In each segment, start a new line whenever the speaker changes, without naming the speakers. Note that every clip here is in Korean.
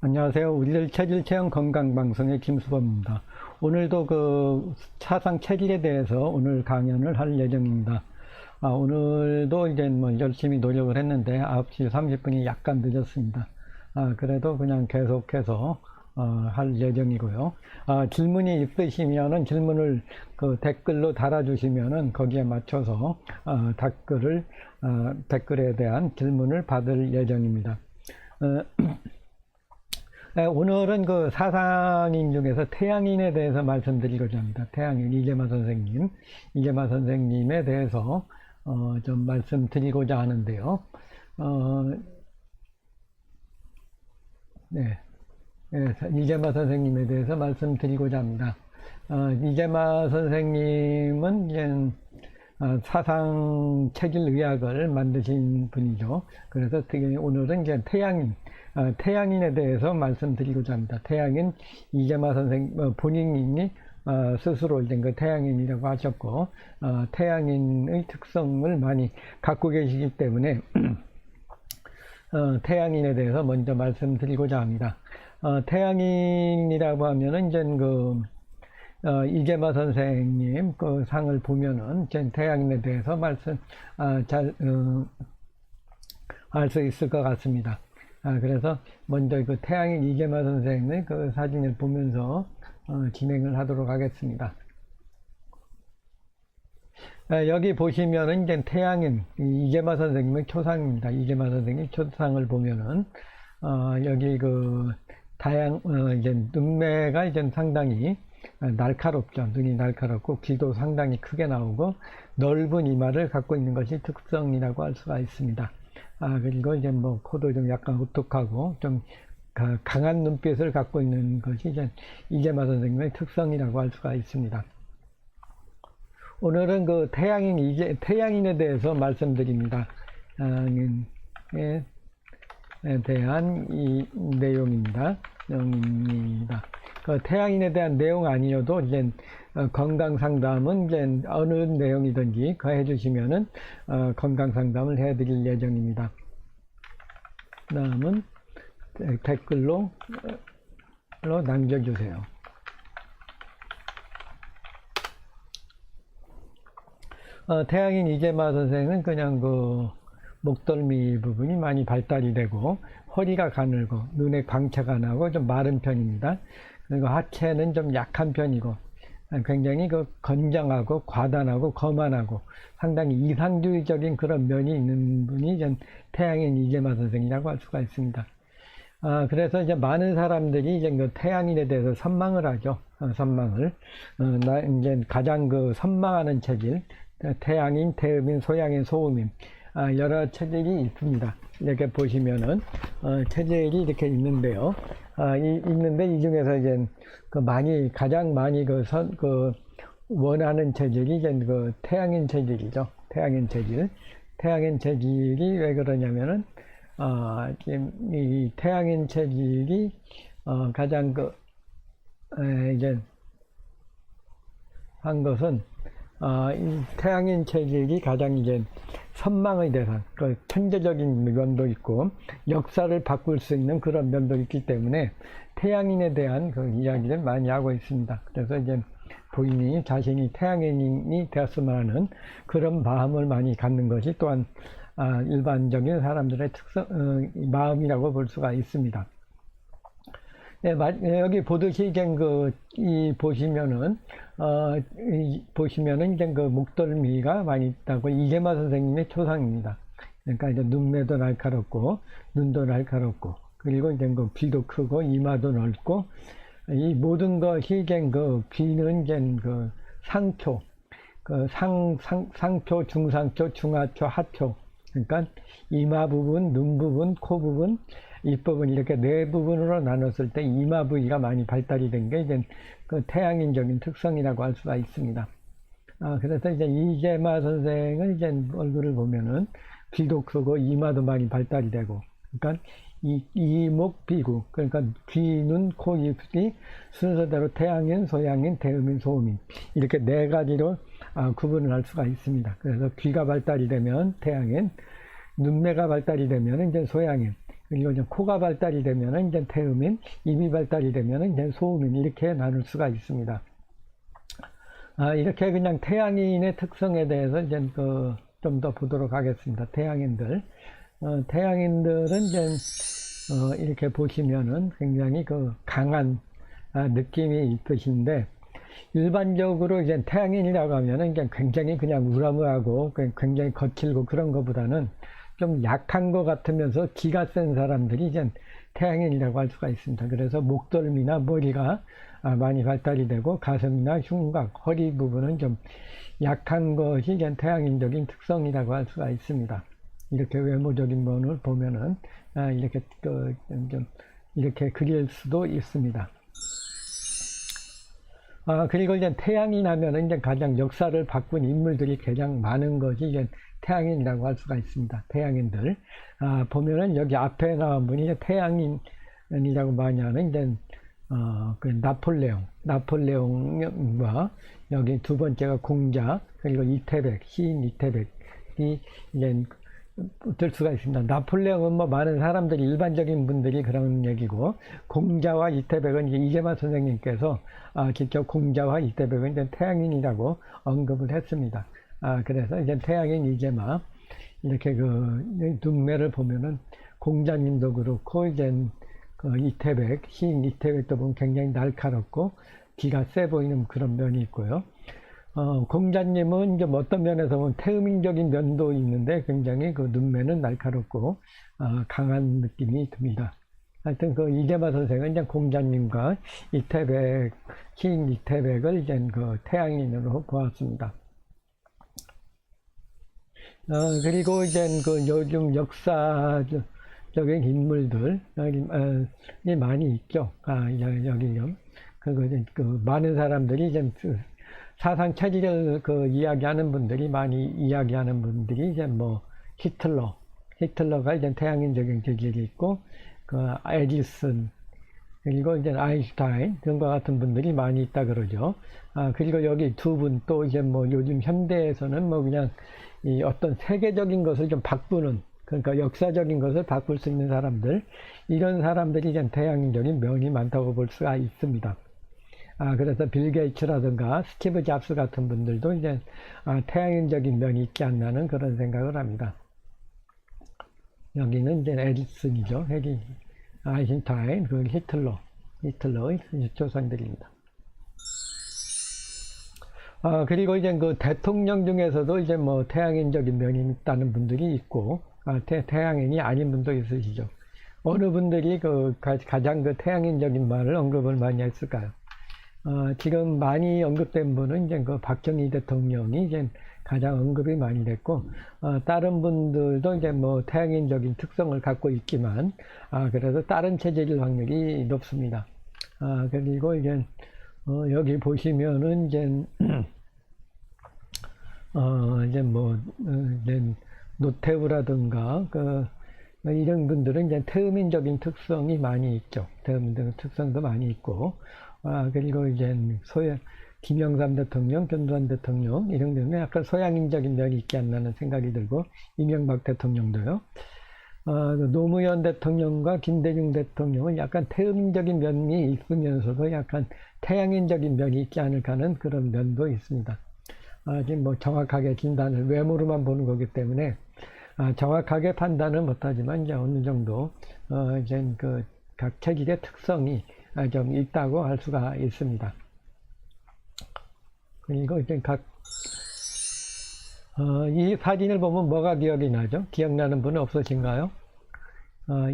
안녕하세요. 우리들 체질 체험 건강 방송의 김수범입니다. 오늘도 그 사상 체질에 대해서 오늘 강연을 할 예정입니다. 오늘도 이제 뭐 열심히 노력을 했는데 9시 30분이 약간 늦었습니다. 그래도 그냥 계속해서 할 예정이고요. 질문이 있으시면은 질문을 그 댓글로 달아주시면은 거기에 맞춰서 댓글에 대한 질문을 받을 예정입니다. 오늘은 그 사상인 중에서 태양인에 대해서 말씀드리고자 합니다. 태양인 이재마 선생님에 대해서 좀 말씀드리고자 하는데요. 이재마 선생님에 대해서 말씀드리고자 합니다. 이재마 선생님은 이제 사상 체질 의학을 만드신 분이죠. 그래서 오늘은 이제 태양인에 대해서 말씀드리고자 합니다. 태양인 이재마 선생 본인이 스스로 이제 그 태양인이라고 하셨고, 태양인의 특성을 많이 갖고 계시기 때문에 태양인에 대해서 먼저 말씀드리고자 합니다. 태양인이라고 하면은 이제 이재마 선생님 그 상을 보면은 태양인에 대해서 알 수 있을 것 같습니다. 그래서 먼저 그 태양인 이재마 선생님의 그 사진을 보면서 진행을 하도록 하겠습니다. 여기 보시면은 이제 태양인 이재마 선생님의 초상입니다. 이재마 선생님 초상을 보면은 여기 그 이제 눈매가 이제 상당히 날카롭죠. 눈이 날카롭고 귀도 상당히 크게 나오고 넓은 이마를 갖고 있는 것이 특성이라고 할 수가 있습니다. 그리고 이제 뭐 코도 좀 약간 오똑하고 좀 강한 눈빛을 갖고 있는 것이 이제 이재마 선생님의 특성이라고 할 수가 있습니다. 오늘은 그 태양인에 대해서 말씀드립니다. 대한 이 내용입니다. 그 태양인에 대한 내용 아니어도 이제 건강 상담은 이제 어느 내용이든지 해 주시면은 건강 상담을 해 드릴 예정입니다. 다음은 댓글로 남겨주세요. 태양인 이재마 선생은 그냥 그 목덜미 부분이 많이 발달이 되고 허리가 가늘고 눈에 광채가 나고 좀 마른 편입니다. 그리고 하체는 좀 약한 편이고 굉장히 그 건장하고 과단하고 거만하고 상당히 이상주의적인 그런 면이 있는 분이 이제 태양인 이재마 선생이라고 할 수가 있습니다. 그래서 이제 많은 사람들이 이제 그 태양인에 대해서 선망을 하죠. 이제 가장 그 선망하는 체질, 태양인, 태음인, 소양인, 소음인, 여러 체질이 있습니다. 이렇게 보시면은, 체질이 이렇게 있는데요. 있는데 이 중에서 이제 가장 많이 원하는 체질이 이제 그 태양인 체질이죠. 태양인 체질이 왜 그러냐면은, 지금 이 태양인 체질이, 가장 이제 한 것은, 이 태양인 체질이 가장 이제 선망의 대상, 그 천재적인 면도 있고 역사를 바꿀 수 있는 그런 면도 있기 때문에 태양인에 대한 그 이야기를 많이 하고 있습니다. 그래서 이제 본인이 자신이 태양인이 되었으면 하는 그런 마음을 많이 갖는 것이 또한 일반적인 사람들의 마음이라고 볼 수가 있습니다. 여기 보듯이 이제 보시면은 이제 그 목덜미가 많이 있다고 이재마 선생님의 초상입니다. 그러니까 이제 눈매도 날카롭고 눈도 날카롭고 그리고 이제 그 귀도 크고 이마도 넓고 이 모든 것이 이제 귀는 이제 상표, 상표, 중상표, 중하표, 하표. 그러니까 이마 부분, 눈 부분, 코 부분, 입 부분 이렇게 네 부분으로 나눴을 때 이마 부위가 많이 발달이 된 게 이제 그 태양인적인 특성이라고 할 수가 있습니다. 그래서 이제 이재마 선생은 이제 얼굴을 보면은 귀도 크고 이마도 많이 발달이 되고, 그러니까 이목비구, 그러니까 귀, 눈, 코, 입이 순서대로 태양인, 소양인, 태음인, 소음인 이렇게 네 가지로 구분을 할 수가 있습니다. 그래서 귀가 발달이 되면 태양인, 눈매가 발달이 되면 이제 소양인, 그리고 이제 코가 발달이 되면은 이제 태음인, 입이 발달이 되면은 이제 소음인, 이렇게 나눌 수가 있습니다. 이렇게 그냥 태양인의 특성에 대해서 이제 좀 더 보도록 하겠습니다. 태양인들. 태양인들은 이제 이렇게 보시면은 굉장히 강한 느낌이 있으신데, 일반적으로 이제 태양인이라고 하면은 이제 굉장히 그냥 우람하고 굉장히 거칠고 그런 것보다는 좀 약한 것 같으면서 기가 센 사람들이 이제 태양인이라고 할 수가 있습니다. 그래서 목덜미나 머리가 많이 발달이 되고 가슴이나 흉곽, 허리 부분은 좀 약한 것이 이제 태양인적인 특성이라고 할 수가 있습니다. 이렇게 외모적인 면을 보면은 이렇게 좀 이렇게 그릴 수도 있습니다. 그리고 이제 태양이 나면은 이제 가장 역사를 바꾼 인물들이 가장 많은 것이 이제 태양인이라고 할 수가 있습니다. 태양인들. 보면은 여기 앞에 나온 분이 이제 태양인이라고 많이 하는 이제 그 나폴레옹과 여기 두 번째가 공자, 그리고 이태백, 시인 이태백이 이제 들 수가 있습니다. 나폴레옹은 뭐 많은 사람들이 일반적인 분들이 그런 얘기고, 공자와 이태백은 이제 이재만 선생님께서 직접 공자와 이태백은 이제 태양인이라고 언급을 했습니다. 그래서 이제 태양인 이재마, 이렇게 눈매를 보면은 공자님도 그렇고 이제 이태백, 시인 이태백도 보면 굉장히 날카롭고 기가 세 보이는 그런 면이 있고요. 공자님은 이제 어떤 면에서 보면 태음인적인 면도 있는데 굉장히 눈매는 날카롭고 강한 느낌이 듭니다. 하여튼 이재마 선생은 이제 공자님과 이태백, 시인 이태백을 이제 태양인으로 보았습니다. 그리고 이제 요즘 역사적인 인물들이 많이 있죠. 여기 많은 사람들이 이제 사상 체질을 이야기하는 분들이 많이 이야기하는 분들이 이제 히틀러가 이제 태양인적인 기질이 있고, 에디슨, 그리고 이제 아인슈타인 등과 같은 분들이 많이 있다 그러죠. 그리고 여기 두 분 또 이제 요즘 현대에서는 그냥 이 어떤 세계적인 것을 좀 바꾸는, 그러니까 역사적인 것을 바꿀 수 있는 사람들, 이런 사람들이 이제 태양인적인 면이 많다고 볼 수가 있습니다. 그래서 빌 게이츠라든가 스티브 잡스 같은 분들도 이제 태양인적인 면이 있지 않나는 그런 생각을 합니다. 여기는 이제 에디슨이죠. 아인슈타인, 히틀러의 조상들입니다. 그리고 이제 대통령 중에서도 이제 태양인적인 면이 있다는 분들이 있고, 태양인이 아닌 분도 있으시죠. 어느 분들이 가장 태양인적인 말을 언급을 많이 했을까요? 지금 많이 언급된 분은 이제 박정희 대통령이 이제 가장 언급이 많이 됐고, 다른 분들도 이제 태양인적인 특성을 갖고 있지만, 그래서 다른 체질일 확률이 높습니다. 그리고 이제, 여기 보시면은 이제, 노태우라든가, 이런 분들은 이제 태음인적인 특성이 많이 있죠. 태음인적인 특성도 많이 있고, 그리고 이제 김영삼 대통령, 전두환 대통령, 이런 데는 약간 소양인적인 면이 있지 않나는 생각이 들고, 이명박 대통령도요. 노무현 대통령과 김대중 대통령은 약간 태음인적인 면이 있으면서도 약간 태양인적인 면이 있지 않을까 하는 그런 면도 있습니다. 지금 정확하게 진단을 외모로만 보는 거기 때문에, 정확하게 판단은 못하지만, 이제 어느 정도, 이제 각 체질의 특성이 좀 있다고 할 수가 있습니다. 그리고 이제 이 사진을 보면 뭐가 기억이 나죠? 기억나는 분은 없으신가요?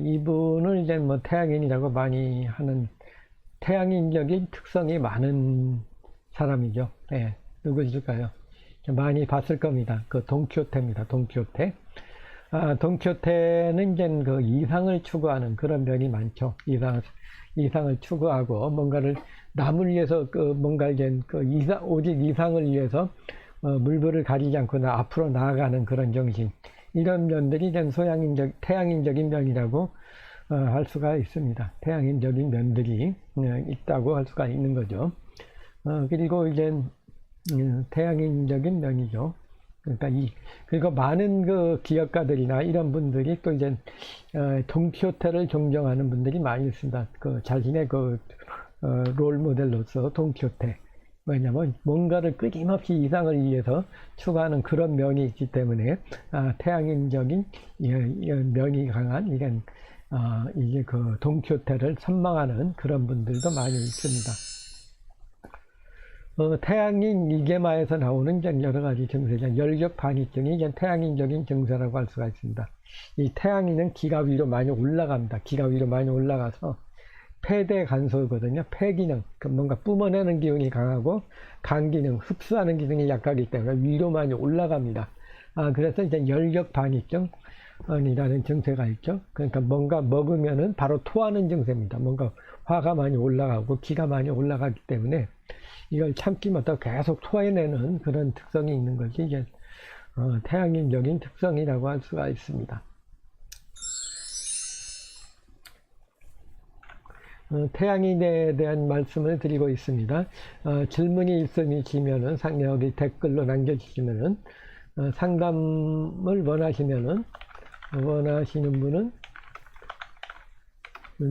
이분을 이제 태양인이라고 많이 하는 태양인적인 특성이 많은 사람이죠. 네, 누구일까요? 많이 봤을 겁니다. 돈키호테입니다. 돈키호테. 돈키호테는 이제 이상을 추구하는 그런 면이 많죠. 이상을 추구하고 뭔가를 남을 위해서 뭔가 이제 오직 이상을 위해서 물불을 가리지 않고 앞으로 나아가는 그런 정신, 이런 면들이 이제 태양인적인 면이라고 할 수가 있습니다. 태양인적인 면들이 있다고 할 수가 있는 거죠. 그리고 이제 태양인적인 면이죠. 그러니까 그리고 많은 그 기업가들이나 이런 분들이 또 이제 돈키호테를 존경하는 분들이 많이 있습니다. 그 자신의 롤 모델로서 돈키호테. 왜냐면 뭔가를 끊임없이 이상을 위해서 추구하는 그런 면이 있기 때문에 태양인적인 면이 강한 이런 이게 그 돈키호테를 선망하는 그런 분들도 많이 있습니다. 태양인 이계마에서 나오는 여러 가지 증세, 열격 반이증이 태양인적인 증세라고 할 수가 있습니다. 이 태양인은 기가 위로 많이 올라갑니다. 기가 위로 많이 올라가서 폐대 간소거든요. 폐 기능, 뭔가 뿜어내는 기능이 강하고 간 기능, 흡수하는 기능이 약하기 때문에 위로 많이 올라갑니다. 그래서 이제 열격 반이증이라는 증세가 있죠. 그러니까 뭔가 먹으면은 바로 토하는 증세입니다. 뭔가 화가 많이 올라가고 기가 많이 올라가기 때문에 이걸 참지 못하고 계속 토해내는 그런 특성이 있는 것이 이제 태양인적인 특성이라고 할 수가 있습니다. 태양인에 대한 말씀을 드리고 있습니다. 질문이 있으시면은 여기 댓글로 남겨주시면은 상담을 원하시는 분은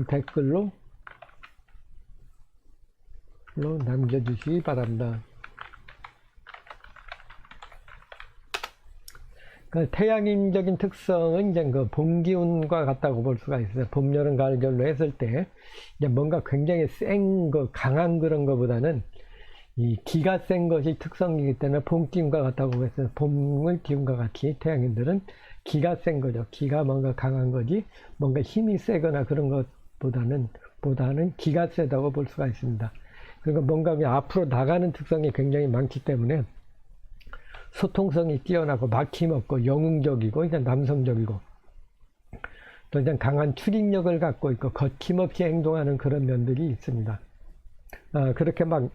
댓글로 남겨주시기 바랍니다. 태양인적인 특성은 이제 그 봄 기운과 같다고 볼 수가 있어요. 봄, 여름, 가을, 겨울로 했을 때 이제 뭔가 굉장히 강한 그런 것보다는 이 기가 센 것이 특성이기 때문에 봄 기운과 같다고 했어요. 봄의 기운과 같이 태양인들은 기가 센 거죠. 기가 뭔가 강한 거지 뭔가 힘이 세거나 그런 것보다는 기가 세다고 볼 수가 있습니다. 그러니까 뭔가 앞으로 나가는 특성이 굉장히 많기 때문에 소통성이 뛰어나고 막힘없고 영웅적이고 이제 남성적이고 또 이제 강한 추진력을 갖고 있고 거침없이 행동하는 그런 면들이 있습니다. 그렇게 막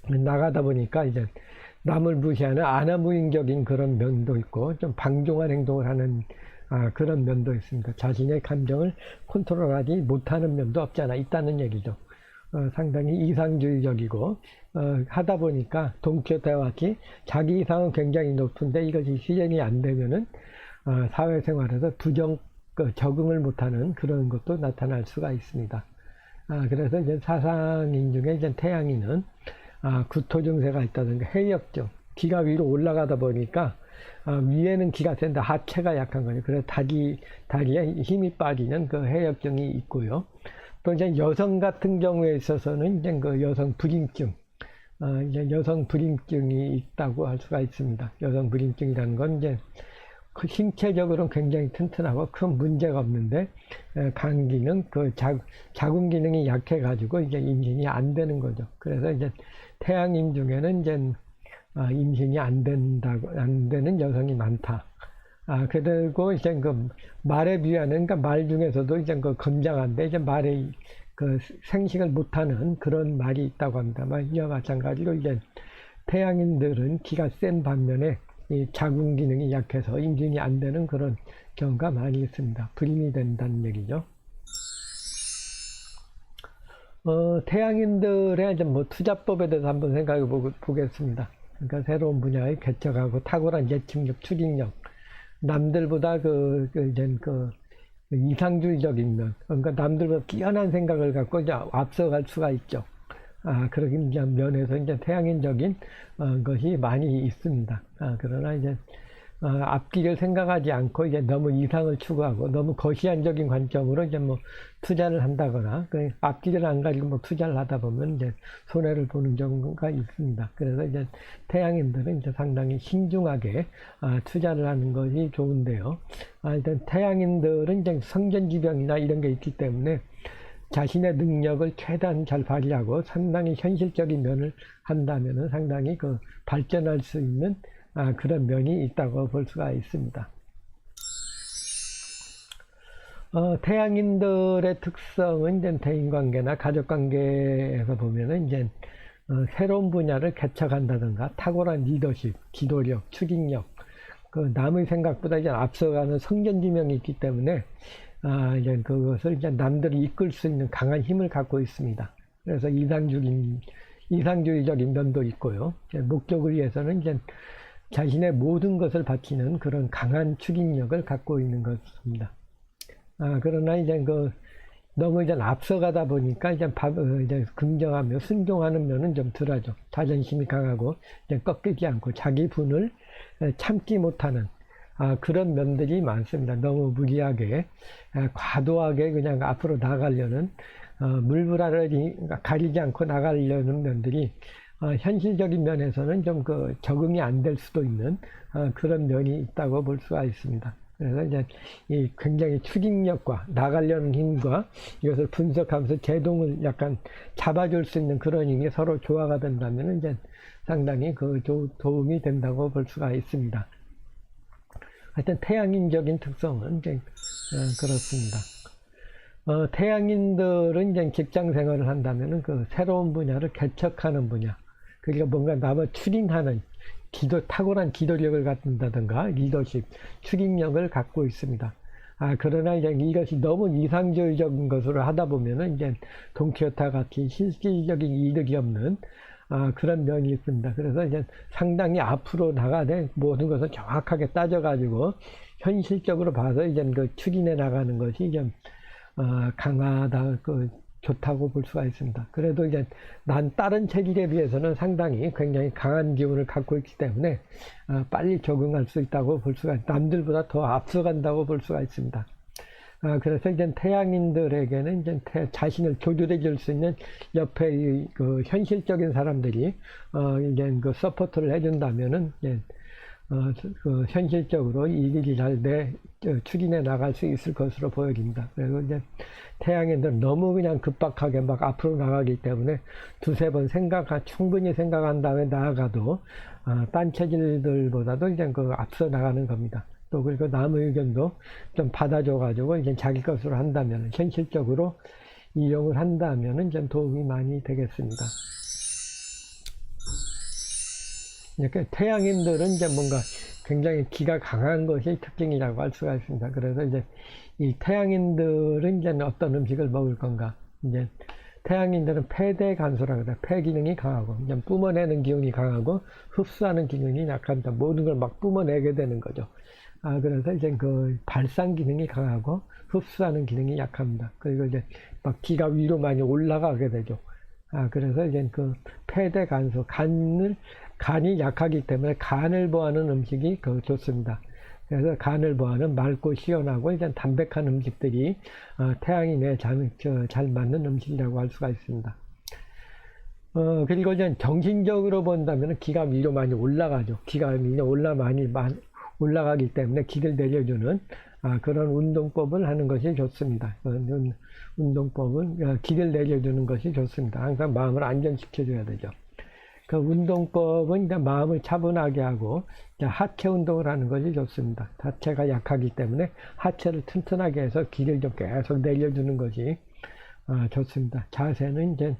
나가다 보니까 이제 남을 무시하는 아나무인적인 그런 면도 있고 좀 방종한 행동을 하는 그런 면도 있습니다. 자신의 감정을 컨트롤하지 못하는 면도 없지 않아 있다는 얘기죠. 상당히 이상주의적이고 하다 보니까 돈키호테와 같이 자기 이상은 굉장히 높은데 이것이 실현이 안 되면은 사회생활에서 적응을 못하는 그런 것도 나타날 수가 있습니다. 그래서 이제 사상인 중에 이제 태양인은 구토 증세가 있다든가 해역증, 기가 위로 올라가다 보니까 위에는 기가 센데 하체가 약한 거죠. 그래서 다리에 힘이 빠지는 그 해역증이 있고요. 또 이제 여성 같은 경우에 있어서는 이제 그 여성 불임증, 이제 여성 불임증이 있다고 할 수가 있습니다. 여성 불임증이라는 건 이제 신체적으로는 굉장히 튼튼하고 큰 문제가 없는데 간 기능, 자궁 기능이 약해가지고 이제 임신이 안 되는 거죠. 그래서 이제 태양인 중에는 이제 임신이 안 되는 여성이 많다. 그리고 이제 말에 비하는, 그러니까 말 중에서도 이제 건장한데, 이제 말에 생식을 못하는 그런 말이 있다고 합니다. 이와 마찬가지로 이제 태양인들은 기가 센 반면에 이 자궁 기능이 약해서 임신이 안 되는 그런 경우가 많이 있습니다. 불임이 된다는 얘기죠. 태양인들의 이제 투자법에 대해서 한번 생각해 보겠습니다. 그러니까 새로운 분야에 개척하고 탁월한 예측력, 추진력, 남들보다 이상주의적인 면, 그러니까 남들보다 뛰어난 생각을 갖고 이제 앞서갈 수가 있죠. 그런 면에서 이제 태양인적인 것이 많이 있습니다. 그러나 이제 앞뒤를 생각하지 않고 이제 너무 이상을 추구하고 너무 거시안적인 관점으로 이제 투자를 한다거나 앞뒤를 안 가지고 투자를 하다 보면 이제 손해를 보는 경우가 있습니다. 그래서 이제 태양인들은 이제 상당히 신중하게 투자를 하는 것이 좋은데요. 일단 태양인들은 이제 성전지병이나 이런 게 있기 때문에 자신의 능력을 최대한 잘 발휘하고 상당히 현실적인 면을 한다면은 상당히 발전할 수 있는 그런 면이 있다고 볼 수가 있습니다. 태양인들의 특성은 이제 대인관계나 가족관계에서 보면은 이제 새로운 분야를 개척한다든가 탁월한 리더십, 기도력, 추진력, 남의 생각보다 이제 앞서가는 성전지명이 있기 때문에 이제 그것을 이제 남들을 이끌 수 있는 강한 힘을 갖고 있습니다. 그래서 이상주의적인 면도 있고요. 목적을 위해서는 이제 자신의 모든 것을 바치는 그런 강한 추진력을 갖고 있는 것입니다. 그러나 이제 너무 이제 앞서가다 보니까 이제 긍정하며 순종하는 면은 좀 덜하죠. 자존심이 강하고 이제 꺾이지 않고 자기 분을 참지 못하는 그런 면들이 많습니다. 너무 무리하게 과도하게 그냥 앞으로 나가려는 물불알을 가리지 않고 나가려는 면들이 현실적인 면에서는 좀 적응이 안 될 수도 있는 그런 면이 있다고 볼 수가 있습니다. 그래서 이제 이 굉장히 추진력과 나가려는 힘과 이것을 분석하면서 제동을 약간 잡아줄 수 있는 그런 힘이 서로 조화가 된다면 이제 상당히 도움이 된다고 볼 수가 있습니다. 하여튼 태양인적인 특성은 이제 그렇습니다. 태양인들은 이제 직장 생활을 한다면은 새로운 분야를 개척하는 분야, 그러니까 뭔가 남을 추진하는 탁월한 기도력을 갖는다든가 리더십, 추진력을 갖고 있습니다. 그러나 이제 이것이 너무 이상주의적인 것으로 하다 보면은 이제 돈키호테 같이 실질적인 이득이 없는 그런 면이 있습니다. 그래서 이제 상당히 앞으로 나가되 모든 것을 정확하게 따져가지고 현실적으로 봐서 이제 추진해 나가는 것이 좀 강하다, 좋다고 볼 수가 있습니다. 그래도 이제 다른 체질에 비해서는 상당히 굉장히 강한 기운을 갖고 있기 때문에 빨리 적응할 수 있다고 볼 수가, 남들보다 더 앞서간다고 볼 수가 있습니다. 그래서 이제 태양인들에게는 이제 자신을 조절해 줄 수 있는 옆에 현실적인 사람들이 이제 서포트를 해준다면은 이제 현실적으로 이 일이 잘 추진해 나갈 수 있을 것으로 보여집니다. 그리고 이제 태양인들은 너무 그냥 급박하게 막 앞으로 나가기 때문에 두세 번 충분히 생각한 다음에 나아가도 딴 체질들보다도 이제 앞서 나가는 겁니다. 또 그리고 남의 의견도 좀 받아줘가지고 이제 자기 것으로 한다면, 현실적으로 이용을 한다면은 좀 도움이 많이 되겠습니다. 이렇게 태양인들은 이제 뭔가 굉장히 기가 강한 것이 특징이라고 할 수가 있습니다. 그래서 이제 이 태양인들은 이제 어떤 음식을 먹을 건가? 이제 태양인들은 폐대 간소라고 해요. 폐 기능이 강하고, 이제 뿜어내는 기운이 강하고, 흡수하는 기능이 약합니다. 모든 걸 막 뿜어내게 되는 거죠. 그래서 이제 발산 기능이 강하고, 흡수하는 기능이 약합니다. 그리고 이제 막 기가 위로 많이 올라가게 되죠. 그래서 이제 폐대 간소, 간이 약하기 때문에 간을 보하는 음식이 좋습니다. 그래서 간을 보하는 맑고 시원하고 이제 담백한 음식들이 태양인에 잘 맞는 음식이라고 할 수가 있습니다. 그리고 이제 정신적으로 본다면 기가 위로 많이 올라가죠. 기가 위로 많이 올라가기 때문에 기를 내려주는 그런 운동법을 하는 것이 좋습니다. 운동법은 기를 내려주는 것이 좋습니다. 항상 마음을 안정시켜줘야 되죠. 그 운동법은 이제 마음을 차분하게 하고 하체 운동을 하는 것이 좋습니다. 하체가 약하기 때문에 하체를 튼튼하게 해서 기를 좀 계속 내려주는 것이 좋습니다. 자세는 이제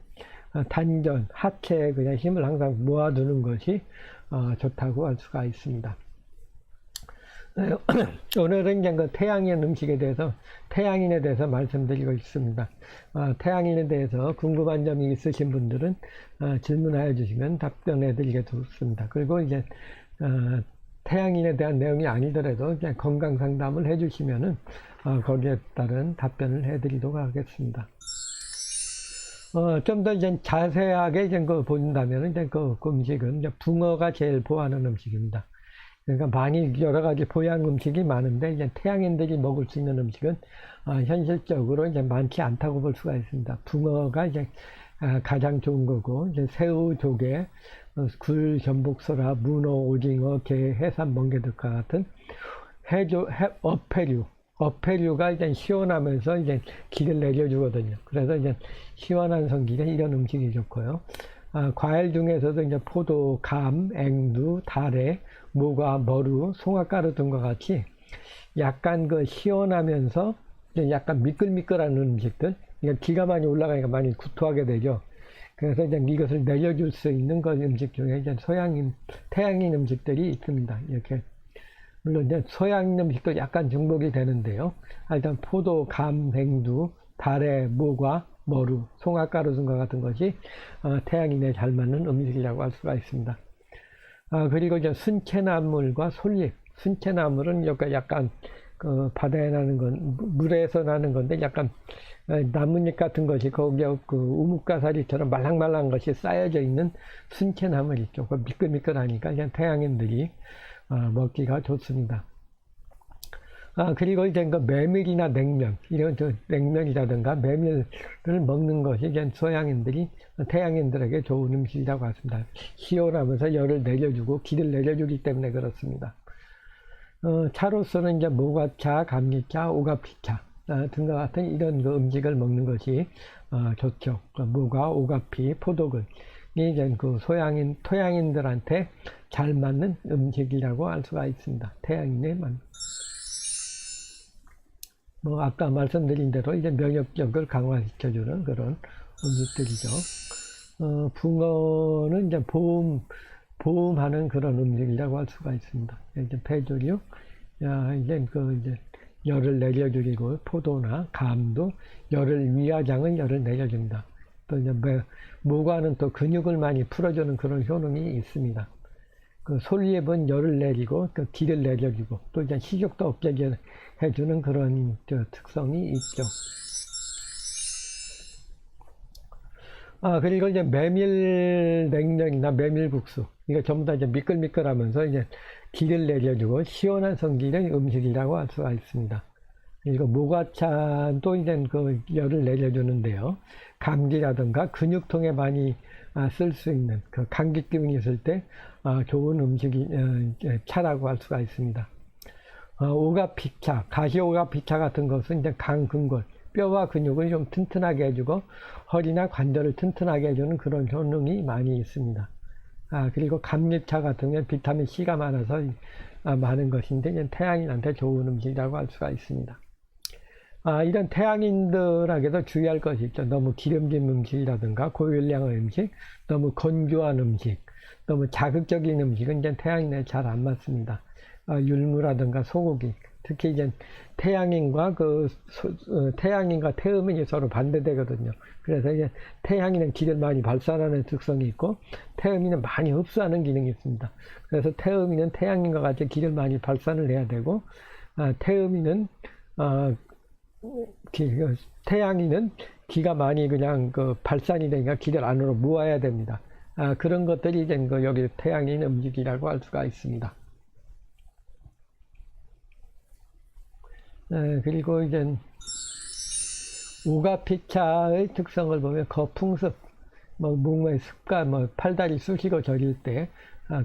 단전, 하체에 그냥 힘을 항상 모아두는 것이 좋다고 할 수가 있습니다. 오늘은 이제 태양인 음식에 대해서, 태양인에 대해서 말씀드리고 있습니다. 태양인에 대해서 궁금한 점이 있으신 분들은 질문하여 주시면 답변해 드리겠습니다. 그리고 이제 태양인에 대한 내용이 아니더라도 그냥 건강 상담을 해 주시면은 거기에 따른 답변을 해 드리도록 하겠습니다. 좀 더 이제 자세하게 이제 본다면은 이제 그 음식은 이제 붕어가 제일 좋아하는 음식입니다. 그러니까 많이 여러 가지 보양 음식이 많은데 이제 태양인들이 먹을 수 있는 음식은 현실적으로 이제 많지 않다고 볼 수가 있습니다. 붕어가 이제 가장 좋은 거고, 이제 새우, 조개, 굴, 전복, 소라, 문어, 오징어, 게, 해삼, 멍게들과 같은 어패류가 이제 시원하면서 이제 기를 내려주거든요. 그래서 이제 시원한 성질의 이런 음식이 좋고요. 과일 중에서도 이제 포도, 감, 앵두, 다래, 무과, 머루, 송화가루 등과 같이 약간 시원하면서 약간 미끌미끌한 음식들, 기가 많이 올라가니까 많이 구토하게 되죠. 그래서 이제 이것을 내려줄 수 있는 음식 중에 이제 태양인 음식들이 있습니다. 이렇게. 물론 이제 서양인 음식도 약간 중복이 되는데요. 일단 포도, 감, 앵두, 다래, 무과, 머루, 송화가루 등과 같은 것이 태양인에 잘 맞는 음식이라고 할 수가 있습니다. 그리고 이제 순채나물과 솔잎. 순채나물은 약간 그 바다에 나는 건, 물에서 나는 건데 약간 나뭇잎 같은 것이 거기에 그 우뭇가사리처럼 말랑말랑한 것이 쌓여져 있는 순채나물 있죠. 그 미끌미끌하니까 그냥 태양인들이 먹기가 좋습니다. 그리고 이제 그 메밀이나 냉면, 이런 냉면이라든가 메밀을 먹는 것이 이제 서양인들이 태양인들에게 좋은 음식이라고 했습니다. 시원하면서 열을 내려주고 기를 내려주기 때문에 그렇습니다. 차로서는 이제 모과차, 감리차, 오가피차 등과 같은 이런 그 음식을 먹는 것이 좋죠. 모과, 오가피, 포도근 이 이제 그 토양인들한테 잘 맞는 음식이라고 할 수가 있습니다. 태양인에 맞는. 뭐 아까 말씀드린 대로 이제 면역력을 강화시켜주는 그런 음식들이죠. 붕어는 이제 보험하는 그런 음식이라고 할 수가 있습니다. 이제 폐조류, 이제 열을 내려주고 포도나 감도 열을 내려줍니다. 또 이제 모과는 또 근육을 많이 풀어주는 그런 효능이 있습니다. 그 솔잎은 열을 내리고 그 기를 내려주고 또 이제 식욕도 없게 해주는 그런 특성이 있죠. 그리고 이제 메밀냉면이나 메밀국수. 이거 전부 다 이제 미끌미끌하면서 이제 기를 내려주고 시원한 성질의 음식이라고 할 수가 있습니다. 그리고 모과차도 이제 그 열을 내려주는데요. 감기라든가 근육통에 많이 쓸 수 있는 그 감기 기운이 있을 때 좋은 음식이 차라고 할 수가 있습니다. 오가피차, 가시오가피차 같은 것은 이제 강근골, 뼈와 근육을 좀 튼튼하게 해주고 허리나 관절을 튼튼하게 해주는 그런 효능이 많이 있습니다. 그리고 감리차 같은 경우는 비타민 C가 많아서 많은 것인데 이제 태양인한테 좋은 음식이라고 할 수가 있습니다. 이런 태양인들에게도 주의할 것이 있죠. 너무 기름진 음식이라든가 고열량의 음식, 너무 건조한 음식, 너무 자극적인 음식은 이제 태양인에 잘 안 맞습니다. 율무라든가 소고기, 특히 이제 태양인과 태양인과 태음인이 서로 반대되거든요. 그래서 이제 태양인은 기를 많이 발산하는 특성이 있고 태음인은 많이 흡수하는 기능이 있습니다. 그래서 태음인은 태양인과 같이 기를 많이 발산을 해야 되고 태음인은 태양인은 기가 많이 그냥 발산이 되니까 기를 안으로 모아야 됩니다. 그런 것들이 이제 여기 태양인 음식이라고 할 수가 있습니다. 그리고 이제 오가피차의 특성을 보면 거풍습, 목의 습과 팔다리 쑤시고 저릴 때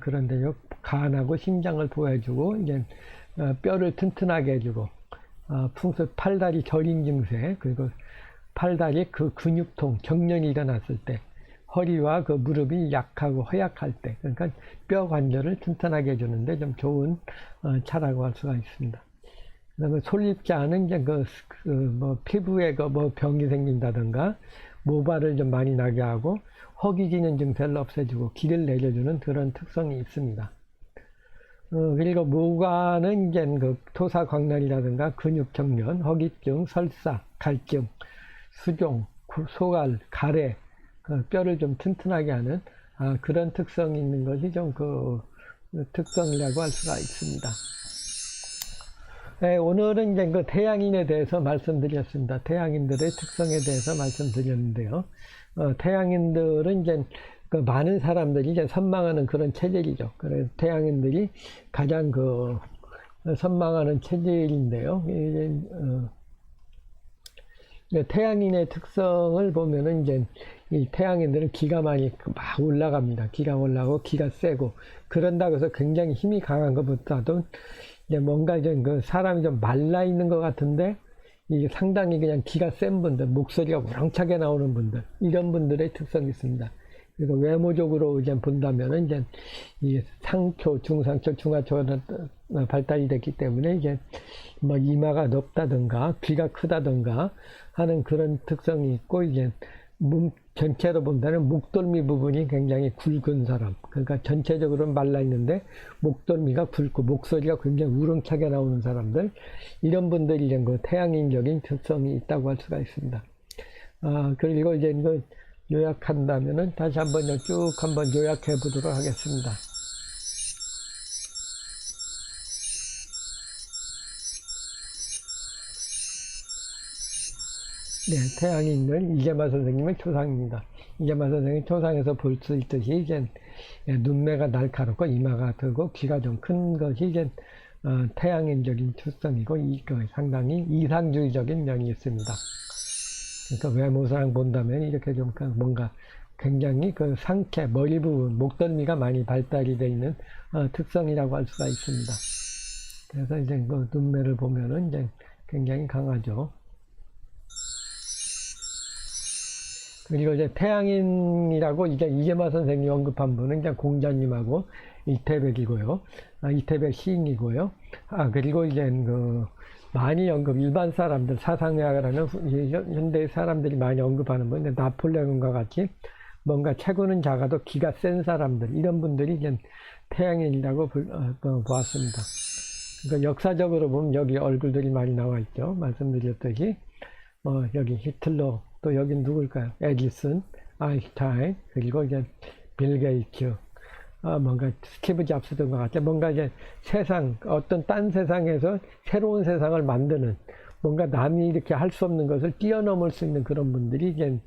그런데요 간하고 심장을 보호해주고 이제 뼈를 튼튼하게 해주고 풍습 팔다리 저림 증세 그리고 팔다리 그 근육통 경련이 일어났을 때 허리와 그 무릎이 약하고 허약할 때 그러니까 뼈 관절을 튼튼하게 해주는데 좀 좋은 차라고 할 수가 있습니다. 그다음에 솔잎차는 이제 피부에 병이 생긴다든가 모발을 좀 많이 나게 하고 허기지는 증세를 없애주고 기를 내려주는 그런 특성이 있습니다. 그리고 모과는 이제 토사광란이라든가 근육경련, 허기증, 설사, 갈증, 수종, 소갈, 가래, 뼈를 좀 튼튼하게 하는 그런 특성이 있는 것이 좀 특성이라고 할 수가 있습니다. 오늘은 이제 태양인에 대해서 말씀드렸습니다. 태양인들의 특성에 대해서 말씀드렸는데요. 태양인들은 이제 많은 사람들이 이제 선망하는 그런 체질이죠. 그래서 태양인들이 가장 선망하는 체질인데요. 태양인의 특성을 보면은 이제 이 태양인들은 기가 많이 막 올라갑니다. 기가 올라가고 기가 세고 그런다고 해서 굉장히 힘이 강한 것보다도 이제 뭔가 좀 사람이 좀 말라 있는 것 같은데 이게 상당히 그냥 기가 센 분들, 목소리가 우렁차게 나오는 분들, 이런 분들의 특성이 있습니다. 그리고 외모적으로 이제 본다면은 이제 이 상초, 중상초, 중하초가 발달이 됐기 때문에 이제 이마가 높다든가 귀가 크다든가 하는 그런 특성이 있고 이제 몸 전체로 본다면 목덜미 부분이 굉장히 굵은 사람, 그러니까 전체적으로 말라 있는데 목덜미가 굵고 목소리가 굉장히 우렁차게 나오는 사람들, 이런 분들이 이제 태양인적인 특성이 있다고 할 수가 있습니다. 그리고 이제 요약한다면은 다시 한번 쭉 한번 요약해 보도록 하겠습니다. 네, 태양인은 이재마 선생님의 초상입니다. 이재마 선생님 초상에서 볼 수 있듯이 이제 눈매가 날카롭고 이마가 크고 귀가 좀 큰 것이 이제 태양인적인 특성이고 상당히 이상주의적인 면이 있습니다. 그러니까 외모상 본다면 이렇게 좀 뭔가 굉장히 그 상체, 머리 부분, 목덜미가 많이 발달이 되어 있는 특성이라고 할 수가 있습니다. 그래서 이제 그 눈매를 보면은 이제 굉장히 강하죠. 그리고 이제 태양인이라고 이제 이재마 선생님이 언급한 분은 이제 공자님하고 이태백이고요. 이태백 시인이고요. 그리고 이제 그 많이 일반 사람들, 사상학이라는 현대 사람들이 많이 언급하는 분, 나폴레옹과 같이 뭔가 체구는 작아도 기가 센 사람들, 이런 분들이 이제 태양인이라고 보았습니다. 그러니까 역사적으로 보면 여기 얼굴들이 많이 나와 있죠. 말씀드렸듯이, 여기 히틀러, 또 여기 누굴까요? 에디슨, 아인슈타인, 그리고 이제 빌 게이츠, 뭔가 스티브 잡스 등과 같이 뭔가 이제 어떤 딴 세상에서 새로운 세상을 만드는, 뭔가 남이 이렇게 할 수 없는 것을 뛰어넘을 수 있는 그런 분들이 이제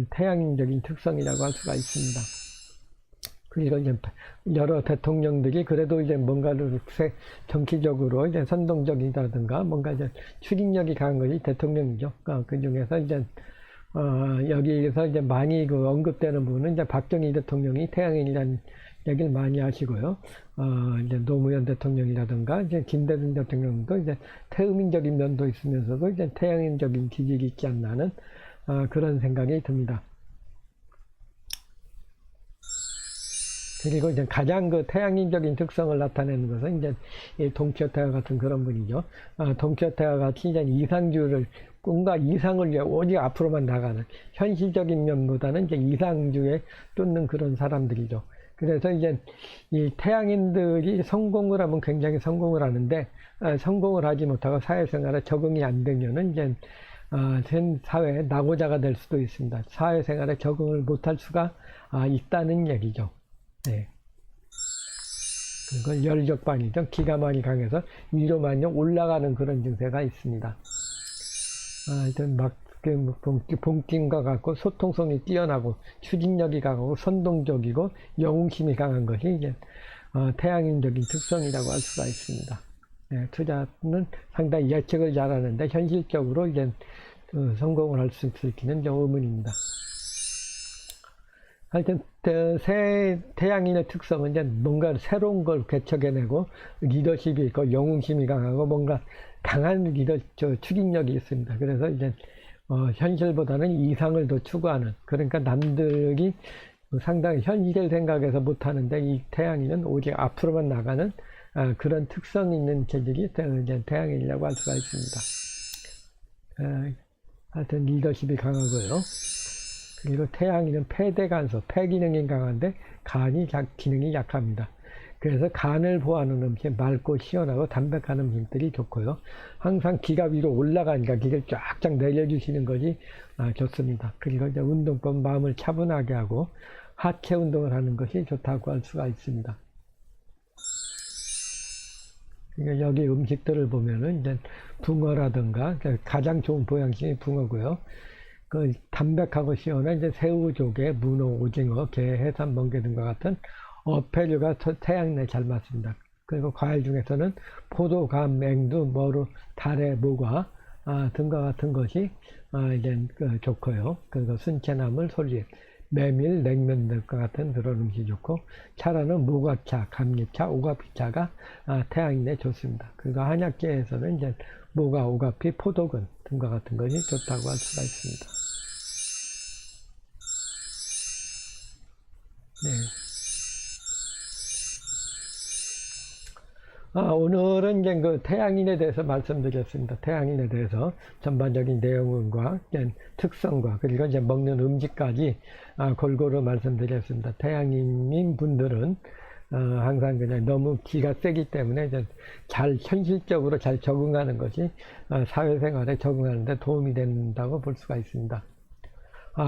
태양인적인 특성이라고 할 수가 있습니다. 그리고 이제 여러 대통령들이 그래도 이제 뭔가를 정치적으로 이제 선동적이라든가 뭔가 이제 추진력이 강한 것이 대통령이죠. 그 중에서 이제 여기에서 이제 많이 언급되는 부분은 이제 박정희 대통령이 태양인이라는 얘기를 많이 하시고요. 이제 노무현 대통령이라든가 이제 김대중 대통령도 이제 태음인적인 면도 있으면서도 이제 태양인적인 기질이 있지 않나 하는 그런 생각이 듭니다. 그리고 이제 가장 태양인적인 특성을 나타내는 것은 이제 이 돈키호테와 같은 그런 분이죠. 돈키호테와 같이 이제 이상주를, 뭔가 이상을 위해 오직 앞으로만 나가는, 현실적인 면보다는 이제 이상주에 쫓는 그런 사람들이죠. 그래서 이제 이 태양인들이 성공을 하면 굉장히 성공을 하는데, 성공을 하지 못하고 사회생활에 적응이 안 되면은 이제 사회의 낙오자가 될 수도 있습니다. 사회생활에 적응을 못할 수가 있다는 얘기죠. 네. 그건 열적반이죠. 기가 많이 강해서 위로 많이 올라가는 그런 증세가 있습니다. 하여튼 본낌과 같고 소통성이 뛰어나고 추진력이 강하고 선동적이고 영웅심이 강한 것이 이제 태양인적인 특성이라고 할 수가 있습니다. 네, 투자는 상당히 예측을 잘하는데 현실적으로 이제 성공을 할 수 있을지는 좀 의문입니다. 하여튼 태양인의 특성은 이제 뭔가 새로운 걸 개척해내고 리더십이 있고 영웅심이 강하고 뭔가 강한 추진력이 있습니다. 그래서 이제 현실보다는 이상을 더 추구하는, 그러니까 남들이 상당히 현실을 생각해서 못하는데 이 태양인은 오직 앞으로만 나가는 그런 특성 있는 체질이 이제 태양인이라고 할 수가 있습니다. 하여튼 리더십이 강하고요. 그리고 태양인은 폐대간소, 폐기능이 강한데 기능이 약합니다. 그래서 간을 보호하는 음식, 맑고 시원하고 담백한 음식들이 좋고요. 항상 기가 위로 올라가니까 기를 쫙쫙 내려주시는 것이 좋습니다. 그리고 이제 운동법, 마음을 차분하게 하고 하체 운동을 하는 것이 좋다고 할 수가 있습니다. 그러니까 여기 음식들을 보면은 이제 붕어라든가 가장 좋은 보양식이 붕어고요. 담백하고 시원한 이제 새우, 조개, 문어, 오징어, 게, 해삼, 멍게 등과 같은 어패류가 태양인에 잘 맞습니다. 그리고 과일 중에서는 포도, 감, 앵두, 머루, 다래, 모과 등과 같은 것이 이제 좋고요. 그리고 순채나물, 솔잎, 메밀, 냉면 등과 같은 그런 음식이 좋고, 차라는 모과차, 감리차, 오가피차가 태양인에 좋습니다. 그리고 한약계에서는 이제 모과, 오가피, 포도근 등과 같은 것이 좋다고 할 수가 있습니다. 네. 오늘은 이제 태양인에 대해서 말씀드렸습니다. 태양인에 대해서 전반적인 내용과 특성과 그리고 이제 먹는 음식까지 골고루 말씀드렸습니다. 태양인인 분들은 항상 그냥 너무 기가 세기 때문에 이제 현실적으로 잘 적응하는 것이 사회생활에 적응하는 데 도움이 된다고 볼 수가 있습니다.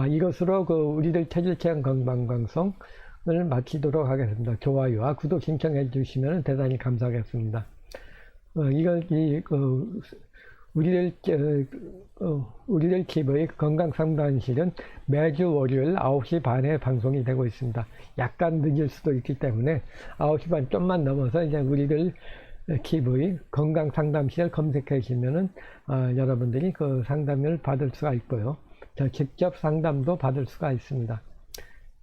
이것으로 우리들 체질체험 건강방송을 마치도록 하겠습니다. 좋아요와 구독 신청해 주시면 대단히 감사하겠습니다. 우리들 TV의 건강상담실은 매주 월요일 9시 반에 방송이 되고 있습니다. 약간 늦을 수도 있기 때문에 9시 반 좀만 넘어서 이제 우리들 TV 건강상담실 검색해 주시면은 여러분들이 그 상담을 받을 수가 있고요. 저 직접 상담도 받을 수가 있습니다.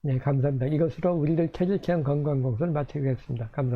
네, 감사합니다. 이것으로 우리들 체질체험 건강공부를 마치겠습니다. 감사합니다.